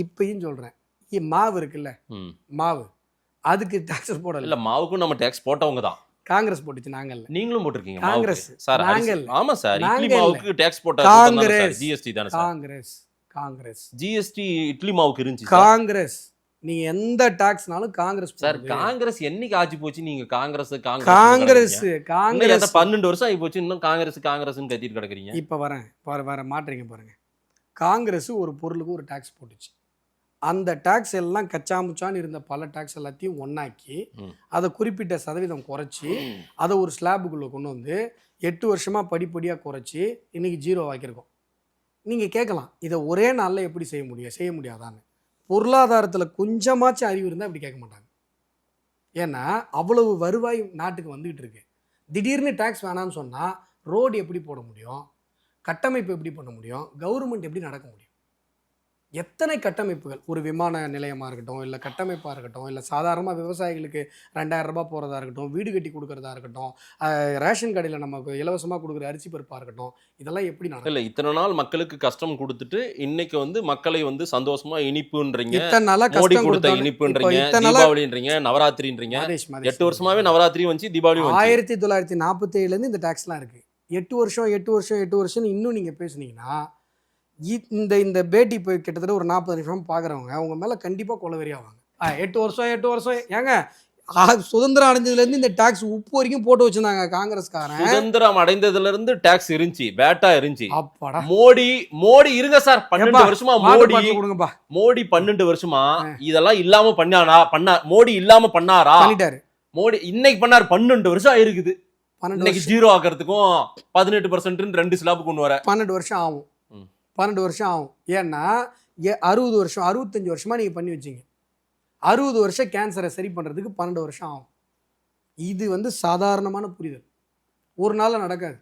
இப்பயும் சொல்றேன், மாவு இருக்குல்ல, மாவு அதுக்கு டாக்ஸ் போடல. இல்ல மாவுக்கும் நம்ம டாக்ஸ் போட்டவங்க தான். காங்கிரஸ் போட்டுச்சு, நாங்க இல்ல. நீங்களும் போட்டிருக்கீங்க. காங்கிரஸ் சார் நாங்க இல்ல. ஆமா சார், இட்லி நாங்க இல்ல. மாவுக்கு டாக்ஸ் போட்ட காங்கிரஸ் ஜிஎஸ்டி தானே சார்? காங்கிரஸ் ஜிஎஸ்டி இட்லி மாவுக்கு இருந்துச்சு. காங்கிரஸ் நீங்க எந்த டாக்ஸ்னாலும் காங்கிரஸ் சார். காங்கிரஸ் என்னைக்கு ஆச்சு போச்சு? நீங்க காங்கிரஸ் காங்கிரஸ் 12 வருஷம் ஆகி போச்சு, இன்னும் காங்கிரஸ்னு கத்திட்டு கிடக்குறீங்க. இப்ப வரேன் மாற்றீங்க பாருங்க. காங்கிரஸ் ஒரு பொருளுக்கு ஒரு டாக்ஸ் போட்டுச்சு. அந்த டாக்ஸ் எல்லாம் கச்சாமுச்சான்னு இருந்த பல டாக்ஸ் எல்லாத்தையும் ஒன்னாக்கி அதை குறிப்பிட்ட சதவீதம் குறைச்சி அதை ஒரு ஸ்லாபுக்குள்ள கொண்டு வந்து 8 வருஷமா படிப்படியாக குறைச்சி இன்னைக்கு 0 ஆக்கியிருக்கோம். நீங்க கேட்கலாம், இதை ஒரே நாளில் எப்படி செய்ய முடியாதான்னு. பொருளாதாரத்தில் கொஞ்சமாச்சும் அறிவு இருந்தால் இப்படி கேட்க மாட்டாங்க. ஏன்னா அவ்வளவு வருவாய் நாட்டுக்கு வந்துகிட்டு இருக்கு. திடீர்னு டாக்ஸ் வேணான்னு சொன்னால் ரோடு எப்படி போட முடியும், கட்டமைப்பு எப்படி பண்ண முடியும், கவர்மெண்ட் எப்படி நடக்க முடியும்? எத்தனை கட்டமைப்புகள், ஒரு விமான நிலையமாக இருக்கட்டும், இல்லை கட்டமைப்பாக இருக்கட்டும், இல்லை சாதாரணமாக விவசாயிகளுக்கு 2000 ரூபாய் போகிறதா இருக்கட்டும், வீடு கட்டி கொடுக்குறதா இருக்கட்டும், ரேஷன் கடையில் நமக்கு இலவசமாக கொடுக்குற அரிசி பருப்பாக இருக்கட்டும், இதெல்லாம் எப்படி நடக்கும்? இல்லை, இத்தனை நாள் மக்களுக்கு கஷ்டம் கொடுத்துட்டு இன்னைக்கு மக்களை சந்தோஷமா இனிப்புன்றீங்க, இத்தனை நாளா மோடி கஷ்டம் கொடுத்த இனிப்புன்றீங்க, தீபாவளின்றீங்க, நவராத்திரின்றீங்க. 8 வருஷமாவே நவராத்திரி வந்து தீபாவளி 1947 இந்த டாக்ஸ்லாம் இருக்கு. 8 வருஷம் இன்னும் நீங்க பேசுனீங்கன்னா இந்த பேட்டி போய் கிட்டத்தட்ட ஒரு 40 நிமிஷம் பார்க்குறவங்க அவங்க மேலே கண்டிப்பாக கொலவெறி ஆவாங்க. 8 வருஷம் ஏங்க, சுதந்திரம் அடைஞ்சதுலேருந்து இந்த டாக்ஸ் உப்பு வரைக்கும் போட்டு வச்சிருந்தாங்க காங்கிரஸ்காரன். சுதந்திரம் அடைந்ததுல இருந்து டாக்ஸ் இருந்துச்சு, வேட்டா இருந்துச்சு. அப்பாடா, மோடி இருங்க சார், 12 வருஷமா மோடி 12 வருஷமா இதெல்லாம் இல்லாம மோடி இல்லாம பண்ணாரா? பண்ணிட்டாரு. மோடி இன்னைக்கு பண்ணாரு. 12 வருஷம் ஆயிருக்குது. இன்னைக்கு 0 ஆக்கிறதுக்கும் 18% 2 ஸ்லாப் கொண்டு வர 12 வருஷம் ஆகும். 12 வருஷம் ஆகும். ஏன்னா 60 வருஷம் 65 வருஷமா நீங்க பண்ணி வச்சீங்க. 60 வருஷம் கேன்சரை சரி பண்றதுக்கு 12 வருஷம் ஆகும். இது சாதாரணமான புரிதல், ஒரு நாள்ல நடக்காது.